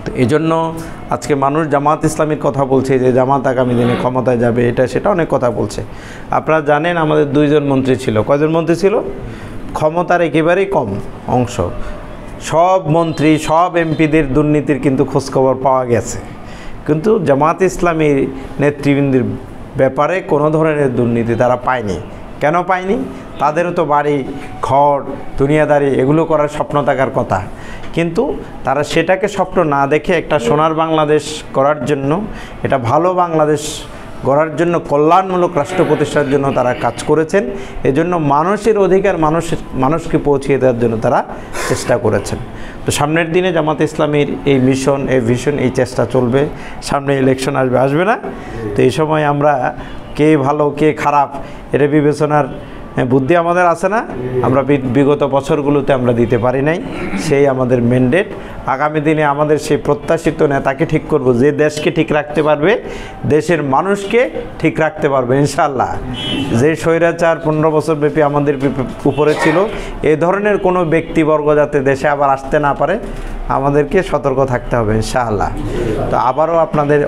তো এই জন্য আজকে মানুষ জামাত ইসলামীর কথা বলছে যে জামাত আগামী দিনে ক্ষমতায় যাবে, এটা সেটা অনেক কথা বলছে। আপনারা জানেন আমাদের 2 জন মন্ত্রী ছিল। কয়জন মন্ত্রী ছিল? ক্ষমতার একেবারেই কম অংশ। সব মন্ত্রী সব এমপিদের দুর্নীতির কিন্তু খোঁজখবর পাওয়া গেছে, কিন্তু জামাত ইসলামী নেতৃবৃন্দের ব্যাপারে কোনো ধরনের দুর্নীতি তারা পায়নি। কেন পায়নি? তাদেরও তো বাড়ি ঘর দুনিয়াদারি এগুলো করার স্বপ্ন থাকার কথা, কিন্তু তারা সেটাকে স্বপ্ন না দেখে একটা সোনার বাংলাদেশ গড়ার জন্য, এটা ভালো বাংলাদেশ গড়ার জন্য, কল্যাণমূলক রাষ্ট্র প্রতিষ্ঠার জন্য তারা কাজ করেছেন। এজন্য মানুষের অধিকার মানুষকে পৌঁছিয়ে দেওয়ার জন্য তারা চেষ্টা করেছেন। তো সামনের দিনে জামাত ইসলামীর এই মিশন, এই ভিশন, এই চেষ্টা চলবে। সামনে ইলেকশন আসবে না? তো এই সময় আমরা কে ভালো কে খারাপ এটা বিবেচনার বুদ্ধি আমাদের আছে না? আমরা বিগত বছরগুলোতে আমরা দিতে পারি নাই, সেই আমাদের ম্যান্ডেট। আগামী দিনে আমাদের সেই প্রত্যাশিত নেতাকে ঠিক করব, যে দেশকে ঠিক রাখতে পারবে, দেশের মানুষকে ঠিক রাখতে পারবে ইনশাআল্লাহ। যে স্বৈরাচার 15 বছর ব্যাপী আমাদের উপরে ছিল, এ ধরনের কোনো ব্যক্তিবর্গ যাতে দেশে আবার আসতে না পারে, আমাদেরকে সতর্ক থাকতে হবে ইনশাআল্লাহ। তো আবারও আপনাদের